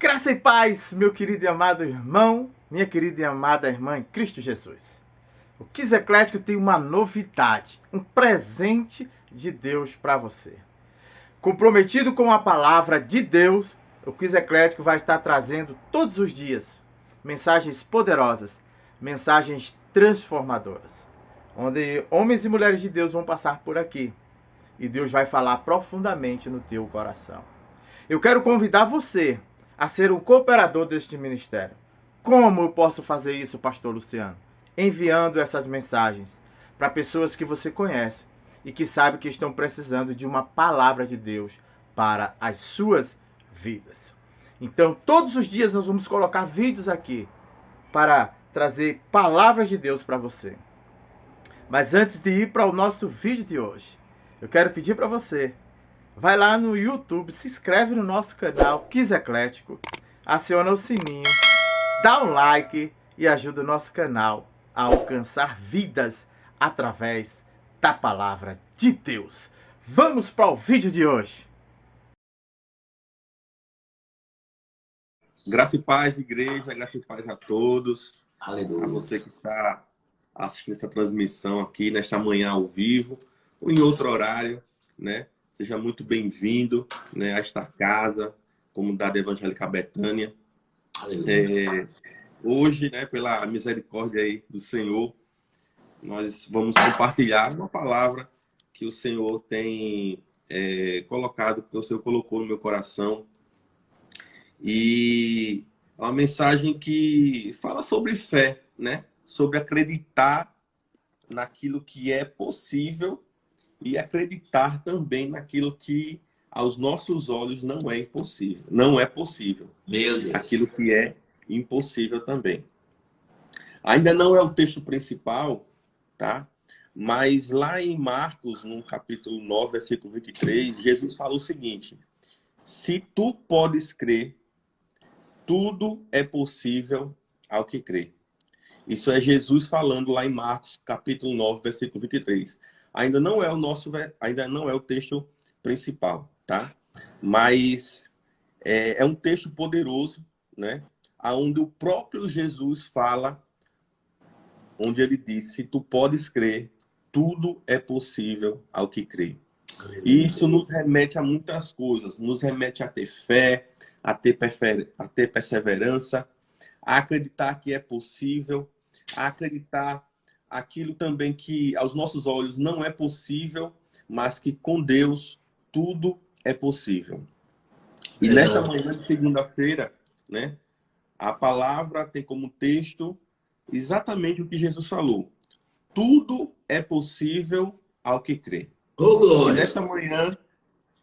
Graça e paz, meu querido e amado irmão, minha querida e amada irmã em Cristo Jesus. O Quiz Eclético tem uma novidade, um presente de Deus para você. Comprometido com a palavra de Deus, o Quiz Eclético vai estar trazendo todos os dias mensagens poderosas, mensagens transformadoras, onde homens e mulheres de Deus vão passar por aqui e Deus vai falar profundamente no teu coração. Eu quero convidar você a ser um cooperador deste ministério. Como eu posso fazer isso, pastor Luciano? Enviando essas mensagens para pessoas que você conhece e que sabe que estão precisando de uma palavra de Deus para as suas vidas. Então, todos os dias nós vamos colocar vídeos aqui para trazer palavras de Deus para você. Mas antes de ir para o nosso vídeo de hoje, eu quero pedir para você, vai lá no YouTube, se inscreve no nosso canal Quiz Eclético, aciona o sininho, dá um like e ajuda o nosso canal a alcançar vidas através da palavra de Deus. Vamos para o vídeo de hoje. Graça e paz, igreja, graça e paz a todos. Aleluia. A você que está assistindo essa transmissão aqui nesta manhã ao vivo ou em outro horário, né? Seja muito bem-vindo, né, a esta casa, Comunidade Evangélica Betânia. Hoje, né, pela misericórdia aí do Senhor, nós vamos compartilhar uma palavra que o Senhor tem colocado, que o Senhor colocou no meu coração. E é uma mensagem que fala sobre fé, né? Sobre acreditar naquilo que é possível e acreditar também naquilo que aos nossos olhos não é impossível. Não é possível. Meu Deus. Aquilo que é impossível também. Ainda não é o texto principal, tá? Mas lá em Marcos, no capítulo 9, versículo 23, Jesus fala o seguinte: se tu podes crer, tudo é possível ao que crê. Isso é Jesus falando lá em Marcos, capítulo 9, versículo 23. Ainda não é o texto principal, tá? Mas é um texto poderoso, né? Onde o próprio Jesus fala, onde ele diz: se tu podes crer, tudo é possível ao que crê. E isso nos remete a muitas coisas, nos remete a ter fé, a ter perseverança, a acreditar que é possível, a acreditar aquilo também que aos nossos olhos não é possível, mas que com Deus tudo é possível. E nesta manhã de segunda-feira, né, a palavra tem como texto exatamente o que Jesus falou: tudo é possível ao que crê. Oh, glória. E nesta manhã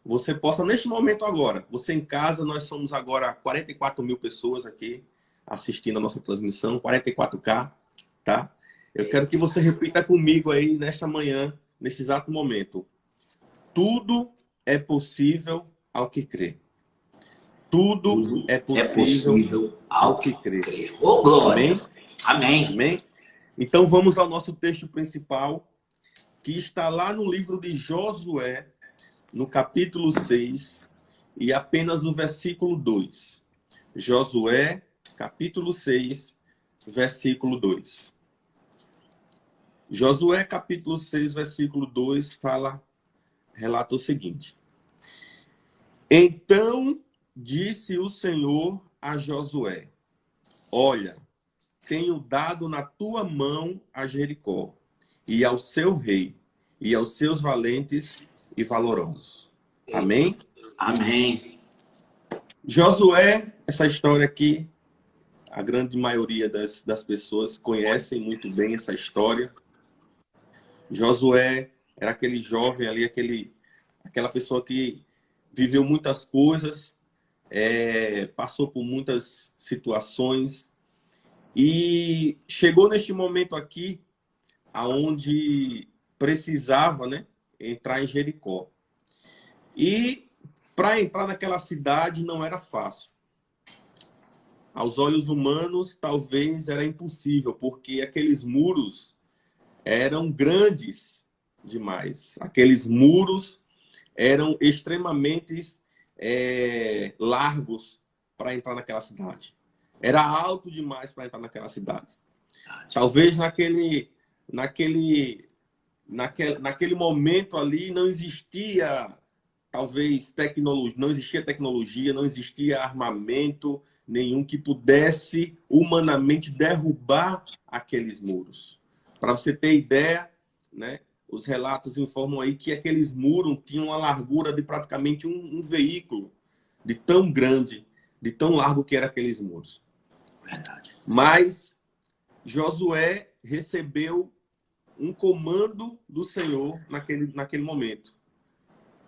você possa, neste momento agora, você em casa, nós somos agora 44 mil pessoas aqui assistindo a nossa transmissão, 44K, tá? Eu quero que você repita comigo aí nesta manhã, neste exato momento: tudo é possível ao que crê. Tudo é possível ao que crê. Oh, glória. Amém. Amém? Então vamos ao nosso texto principal, que está lá no livro de Josué, no capítulo 6, e apenas no versículo 2. Josué, capítulo 6, versículo 2. Josué, capítulo 6, versículo 2, relata o seguinte: então disse o Senhor a Josué: olha, tenho dado na tua mão a Jericó, e ao seu rei, e aos seus valentes e valorosos. Amém? Amém. Josué, essa história aqui, a grande maioria das pessoas conhecem muito bem essa história. Josué era aquele jovem ali, aquela pessoa que viveu muitas coisas, passou por muitas situações e chegou neste momento aqui, aonde precisava, né, entrar em Jericó. E para entrar naquela cidade não era fácil. Aos olhos humanos, talvez era impossível, porque aqueles muros eram grandes demais. Aqueles muros eram extremamente largos, para entrar naquela cidade. Era alto demais para entrar naquela cidade. Talvez naquele momento ali não existia, talvez, tecnologia, não existia armamento nenhum que pudesse humanamente derrubar aqueles muros. Para você ter ideia, né, os relatos informam aí que aqueles muros tinham uma largura de praticamente um veículo, de tão grande, de tão largo que eram aqueles muros. Verdade. Mas Josué recebeu um comando do Senhor naquele momento.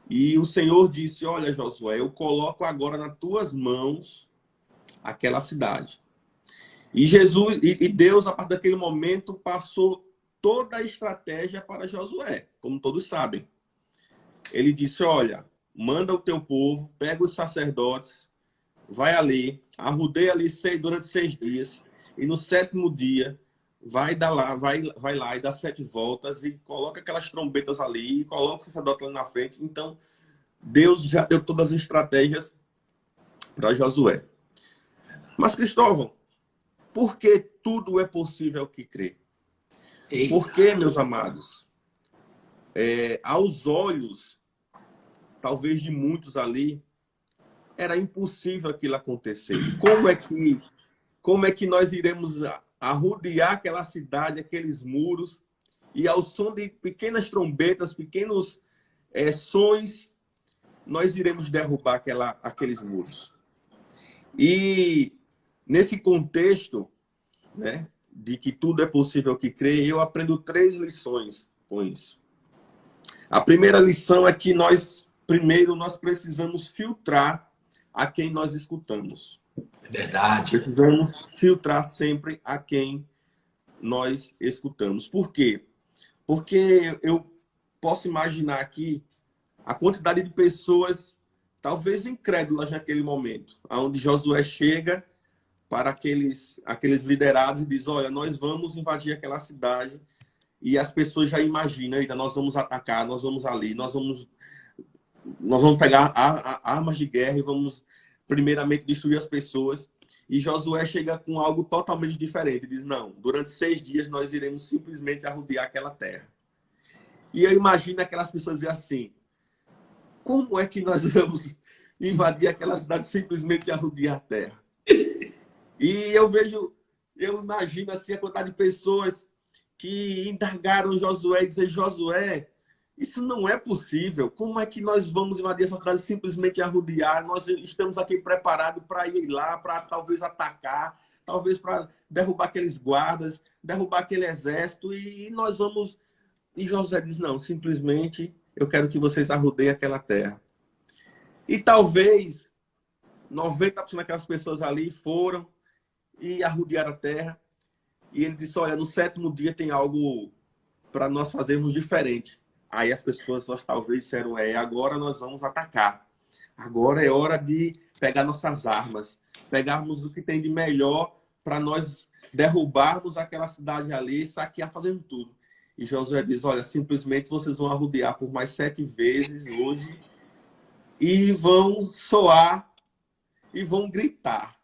E o Senhor disse: olha, Josué, eu coloco agora nas tuas mãos aquela cidade. E Deus, a partir daquele momento, passou toda a estratégia para Josué, como todos sabem. Ele disse: olha, manda o teu povo, pega os sacerdotes, vai ali, arrudeia ali durante 6 dias, e no 7º dia vai lá e dá 7 voltas e coloca aquelas trombetas ali, e coloca o sacerdote lá na frente. Então, Deus já deu todas as estratégias para Josué. Mas, Cristóvão, por que tudo é possível que crê? Porque, meus amados, aos olhos, talvez de muitos ali, era impossível aquilo acontecer. Como é que nós iremos arrodear aquela cidade, aqueles muros, e ao som de pequenas trombetas, pequenos sons, nós iremos derrubar aqueles muros? E nesse contexto, né, de que tudo é possível que crê, eu aprendo 3 lições com isso. A primeira lição é que primeiro nós precisamos filtrar a quem nós escutamos. Verdade. Precisamos filtrar sempre a quem nós escutamos. Por quê? Porque eu posso imaginar aqui a quantidade de pessoas, talvez incrédulas naquele momento, onde Josué chega para aqueles liderados e diz: olha, nós vamos invadir aquela cidade. E as pessoas já imaginam: eita, nós vamos atacar, nós vamos ali, nós vamos pegar armas de guerra e vamos primeiramente destruir as pessoas. E Josué chega com algo totalmente diferente. Diz: não, durante 6 dias nós iremos simplesmente arrodear aquela terra. E eu imagino aquelas pessoas dizer assim: como é que nós vamos invadir aquela cidade simplesmente arrodear a terra? E eu imagino assim a quantidade de pessoas que indagaram Josué e dizer: Josué, isso não é possível. Como é que nós vamos invadir essa cidade simplesmente arrodear? Nós estamos aqui preparados para ir lá, para talvez atacar, talvez para derrubar aqueles guardas, derrubar aquele exército, e nós vamos... E Josué diz: não, simplesmente eu quero que vocês arrodeiem aquela terra. E talvez 90% daquelas pessoas ali foram e arrodearam a terra. E ele disse: olha, no 7º dia tem algo para nós fazermos diferente. Aí as pessoas talvez disseram: agora nós vamos atacar. Agora é hora de pegar nossas armas, pegarmos o que tem de melhor para nós derrubarmos aquela cidade ali, saquear, fazendo tudo. E Josué diz: olha, simplesmente vocês vão arrodear por mais 7 vezes hoje e vão soar e vão gritar.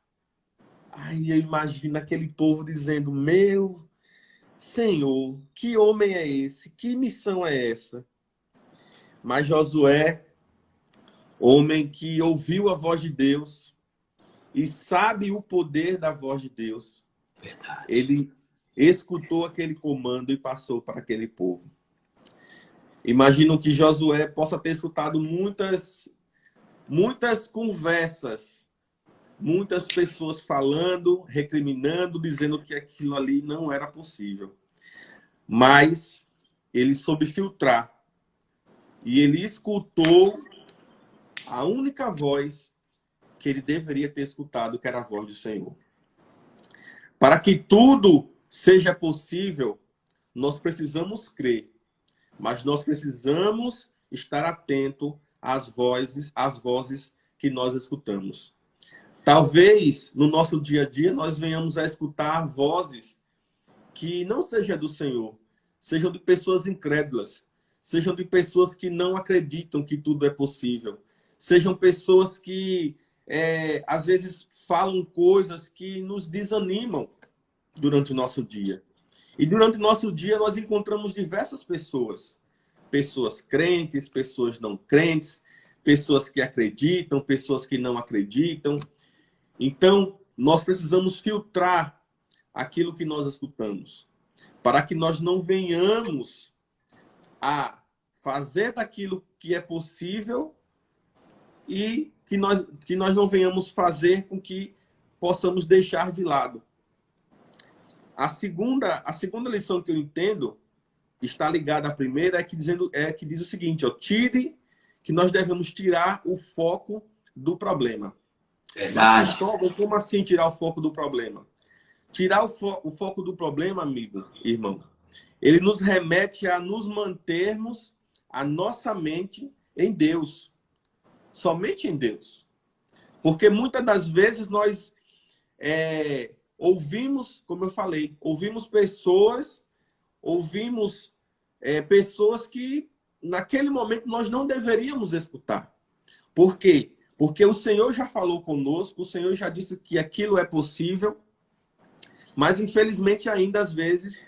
Aí eu imagino aquele povo dizendo: meu Senhor, que homem é esse? Que missão é essa? Mas Josué, homem que ouviu a voz de Deus e sabe o poder da voz de Deus, Verdade. Ele escutou aquele comando e passou para aquele povo. Imagino que Josué possa ter escutado muitas conversas, muitas pessoas falando, recriminando, dizendo que aquilo ali não era possível. Mas ele soube filtrar. E ele escutou a única voz que ele deveria ter escutado, que era a voz do Senhor. Para que tudo seja possível, nós precisamos crer. Mas nós precisamos estar atento às vozes que nós escutamos. Talvez, no nosso dia a dia, nós venhamos a escutar vozes que não sejam do Senhor, sejam de pessoas incrédulas, sejam de pessoas que não acreditam que tudo é possível, sejam pessoas que às vezes falam coisas que nos desanimam durante o nosso dia. E durante o nosso dia nós encontramos diversas pessoas. Pessoas crentes, pessoas não crentes, pessoas que acreditam, pessoas que não acreditam. Então, nós precisamos filtrar aquilo que nós escutamos, para que nós não venhamos a fazer daquilo que é possível e que nós não venhamos fazer com que possamos deixar de lado. A segunda lição que eu entendo está ligada à primeira, que diz o seguinte, que nós devemos tirar o foco do problema. Verdade. Cristóvão, como assim tirar o foco do problema? Tirar o foco do problema, amigo, irmão, ele nos remete a nos mantermos a nossa mente em Deus. Somente em Deus. Porque muitas das vezes nós ouvimos, como eu falei, ouvimos pessoas que naquele momento nós não deveríamos escutar. Por quê? Porque o Senhor já falou conosco, o Senhor já disse que aquilo é possível, mas infelizmente ainda às vezes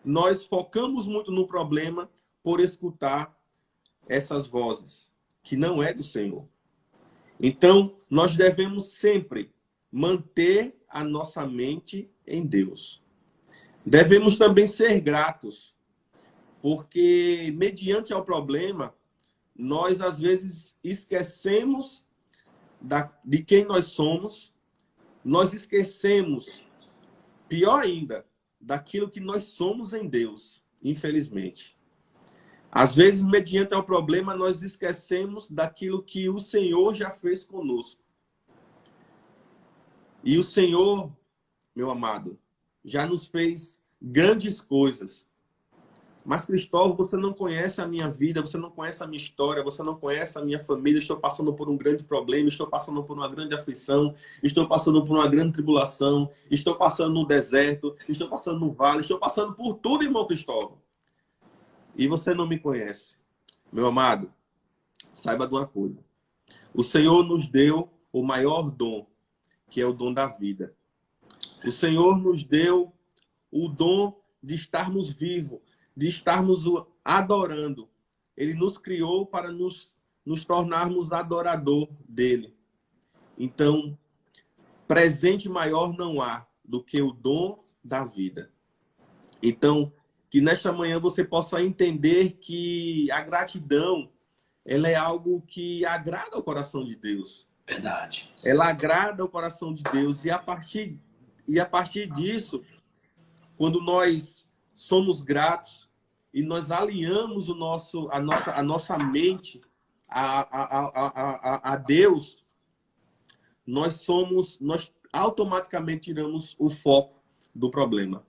nós focamos muito no problema por escutar essas vozes, que não é do Senhor. Então, nós devemos sempre manter a nossa mente em Deus. Devemos também ser gratos, porque mediante ao problema, nós às vezes esquecemos de quem nós somos, nós esquecemos, pior ainda, daquilo que nós somos em Deus, infelizmente. Às vezes, mediante ao problema, nós esquecemos daquilo que o Senhor já fez conosco. E o Senhor, meu amado, já nos fez grandes coisas. Mas, Cristóvão, você não conhece a minha vida, você não conhece a minha história, você não conhece a minha família. Estou passando por um grande problema, estou passando por uma grande aflição, estou passando por uma grande tribulação, estou passando no deserto, estou passando no vale, estou passando por tudo, irmão Cristóvão. E você não me conhece. Meu amado, saiba de uma coisa. O Senhor nos deu o maior dom, que é o dom da vida. O Senhor nos deu o dom de estarmos vivos, de estarmos adorando. Ele nos criou para nos tornarmos adorador dele. Então, presente maior não há do que o dom da vida. Então, que nesta manhã você possa entender que a gratidão, ela é algo que agrada ao coração de Deus. Verdade. Ela agrada ao coração de Deus. E a partir disso, quando nós somos gratos e nós alinhamos a nossa mente a Deus, nós automaticamente tiramos o foco do problema.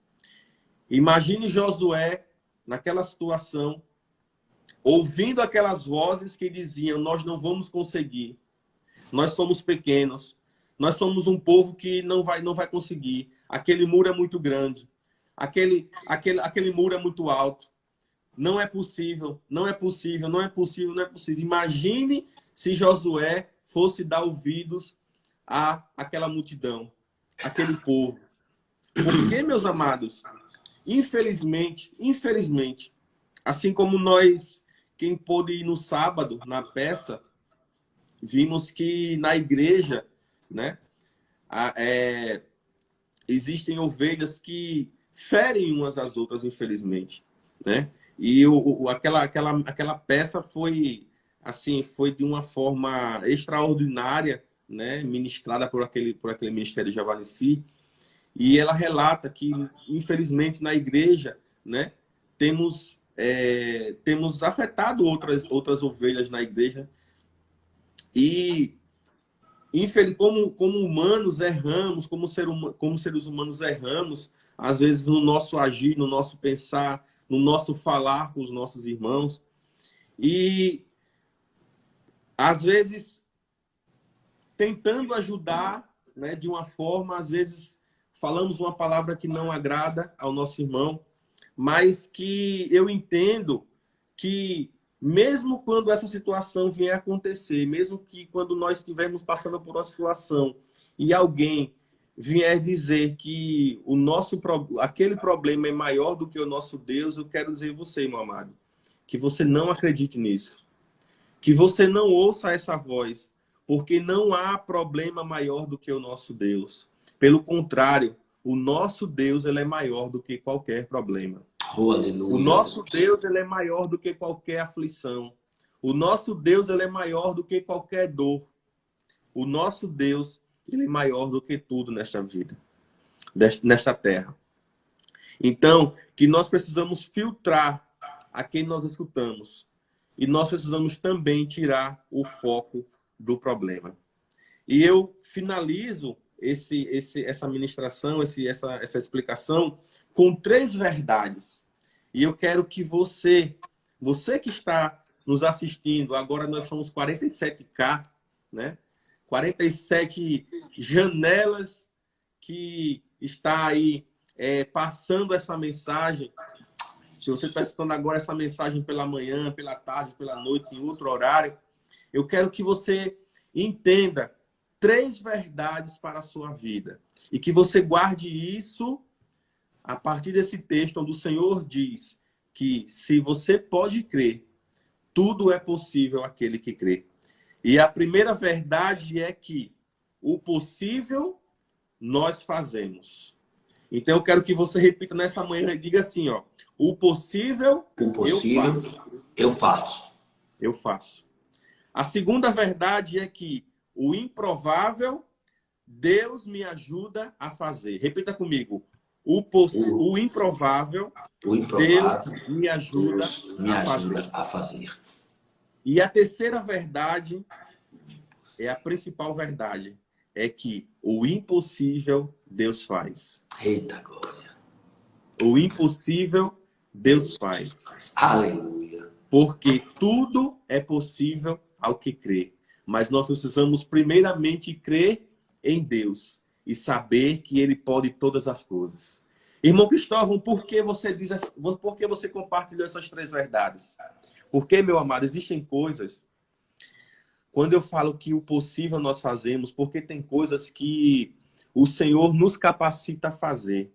Imagine Josué naquela situação, ouvindo aquelas vozes que diziam: nós não vamos conseguir, nós somos pequenos, nós somos um povo que não vai conseguir, aquele muro é muito grande, aquele muro é muito alto, não é possível, não é possível, não é possível, não é possível. Imagine se Josué fosse dar ouvidos àquela multidão, àquele povo. Porque, meus amados, infelizmente, assim como nós, quem pôde ir no sábado, na peça, vimos que na igreja, né, existem ovelhas que ferem umas às outras, infelizmente, né? E aquela peça foi de uma forma extraordinária, né, ministrada por aquele Ministério Javanici. E ela relata que, infelizmente, na igreja, né, temos afetado outras ovelhas na igreja. E, como humanos, erramos, como seres humanos erramos, às vezes no nosso agir, no nosso pensar, no nosso falar com os nossos irmãos. E, às vezes, tentando ajudar, né, de uma forma, às vezes, falamos uma palavra que não agrada ao nosso irmão, mas que eu entendo que mesmo quando essa situação vier a acontecer, mesmo que quando nós estivermos passando por uma situação e alguém vier dizer que aquele problema é maior do que o nosso Deus, eu quero dizer a você, meu amado, que você não acredite nisso. Que você não ouça essa voz, porque não há problema maior do que o nosso Deus. Pelo contrário, o nosso Deus ele é maior do que qualquer problema. Oh, aleluia. O nosso Deus ele é maior do que qualquer aflição. O nosso Deus ele é maior do que qualquer dor. O nosso Deus ele é maior do que tudo nesta vida, nesta terra. Então, que nós precisamos filtrar a quem nós escutamos. E nós precisamos também tirar o foco do problema. E eu finalizo essa ministração, essa explicação, com 3 verdades. E eu quero que você que está nos assistindo, agora nós somos 47K, né? 47 janelas que está aí passando essa mensagem. Se você está escutando agora essa mensagem pela manhã, pela tarde, pela noite, em outro horário, eu quero que você entenda 3 verdades para a sua vida. E que você guarde isso a partir desse texto onde o Senhor diz que se você pode crer, tudo é possível àquele que crê. E a primeira verdade é que o possível nós fazemos. Então eu quero que você repita nessa manhã e diga assim, ó. O possível eu faço. Eu faço. A segunda verdade é que o improvável, Deus me ajuda a fazer. Repita comigo. O improvável, Deus me ajuda a fazer. E a terceira verdade, é a principal verdade, é que o impossível, Deus faz. Eita glória. O impossível, Deus faz. Aleluia. Porque tudo é possível ao que crê. Mas nós precisamos primeiramente crer em Deus e saber que Ele pode todas as coisas. Irmão Cristóvão, por que você compartilhou essas 3 verdades? Porque, meu amado, existem coisas, quando eu falo que o possível nós fazemos, porque tem coisas que o Senhor nos capacita a fazer.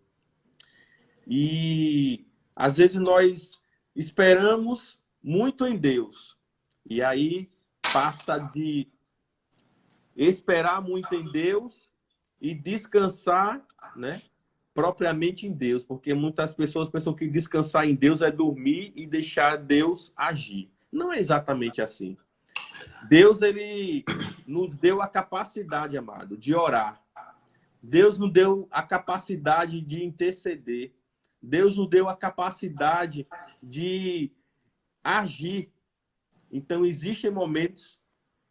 E às vezes nós esperamos muito em Deus. E aí passa de esperar muito em Deus e descansar, né, propriamente em Deus. Porque muitas pessoas pensam que descansar em Deus é dormir e deixar Deus agir. Não é exatamente assim. Deus, ele nos deu a capacidade, amado, de orar. Deus nos deu a capacidade de interceder. Deus nos deu a capacidade de agir. Então, existem momentos,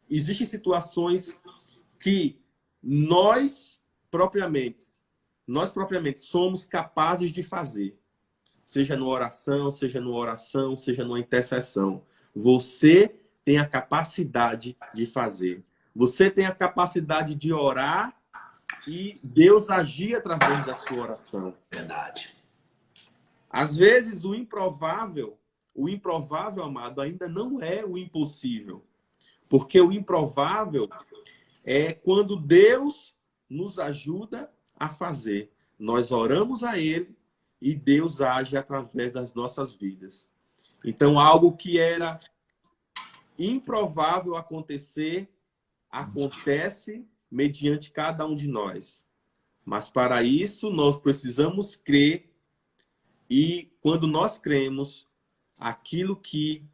existem situações que nós propriamente somos capazes de fazer. Seja numa oração, seja numa intercessão. Você tem a capacidade de fazer. Você tem a capacidade de orar e Deus agir através da sua oração. Verdade. Às vezes, o improvável, amado, ainda não é o impossível. Porque o improvável é quando Deus nos ajuda a fazer. Nós oramos a Ele e Deus age através das nossas vidas. Então, algo que era improvável acontecer, acontece mediante cada um de nós. Mas para isso, nós precisamos crer. E quando nós cremos, aquilo que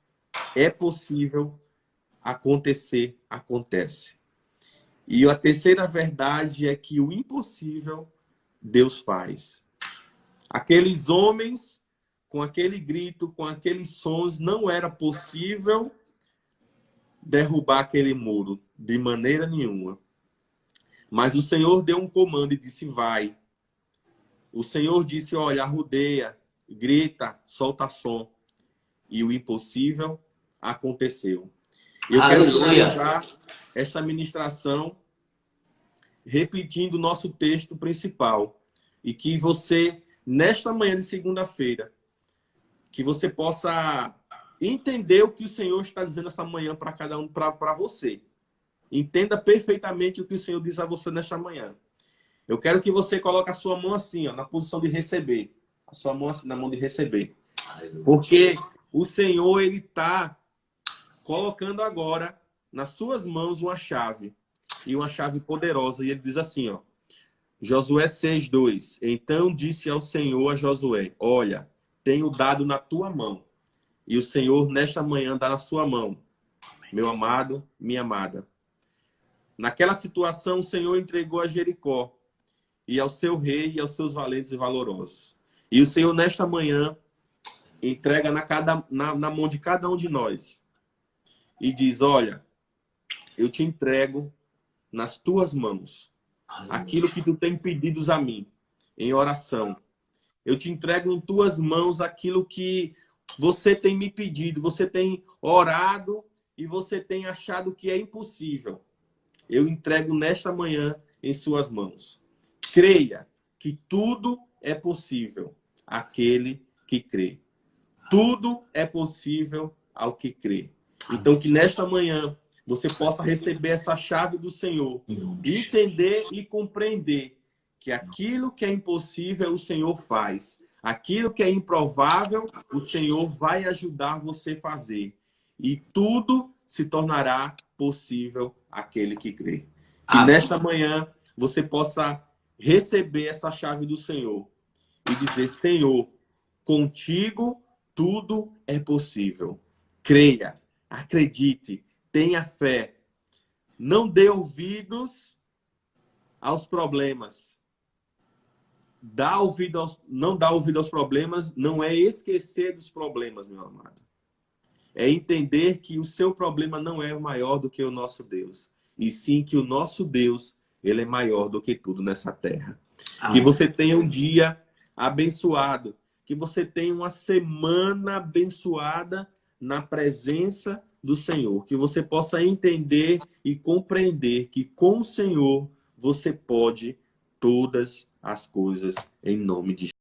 é possível acontecer, acontece. E a terceira verdade é que o impossível, Deus faz. Aqueles homens, com aquele grito, com aqueles sons, não era possível derrubar aquele muro, de maneira nenhuma. Mas o Senhor deu um comando e disse, vai. O Senhor disse, olha, arrodeia, grita, solta som. E o impossível aconteceu. Eu quero finalizar esta ministração repetindo o nosso texto principal. E que você, nesta manhã de segunda-feira, que você possa entender o que o Senhor está dizendo essa manhã para cada um, para você. Entenda perfeitamente o que o Senhor diz a você nesta manhã. Eu quero que você coloque a sua mão assim, ó, na posição de receber. A sua mão assim, na mão de receber. Porque o Senhor, ele está colocando agora nas suas mãos uma chave. E uma chave poderosa. E ele diz assim, ó. Josué 6:2. Então disse ao Senhor a Josué: olha, tenho dado na tua mão. E o Senhor nesta manhã dá na sua mão. Meu amado, minha amada. Naquela situação, o Senhor entregou a Jericó. E ao seu rei e aos seus valentes e valorosos. E o Senhor nesta manhã entrega na mão de cada um de nós. E diz, olha, eu te entrego nas tuas mãos aquilo que tu tem pedido a mim em oração. Eu te entrego em tuas mãos aquilo que você tem me pedido, você tem orado e você tem achado que é impossível. Eu entrego nesta manhã em suas mãos. Creia que tudo é possível àquele que crê. Tudo é possível ao que crê. Então, que nesta manhã você possa receber essa chave do Senhor, entender e compreender que aquilo que é impossível, o Senhor faz. Aquilo que é improvável, o Senhor vai ajudar você a fazer. E tudo se tornará possível àquele que crê. Que nesta manhã você possa receber essa chave do Senhor e dizer, Senhor, contigo tudo é possível. Creia, acredite, tenha fé. Não dê ouvidos aos problemas. Não dar ouvido aos problemas não é esquecer dos problemas, meu amado. É entender que o seu problema não é maior do que o nosso Deus. E sim que o nosso Deus, ele é maior do que tudo nessa terra. Que você tenha um dia abençoado. Que você tenha uma semana abençoada na presença do Senhor. Que você possa entender e compreender que com o Senhor você pode todas as coisas em nome de Jesus.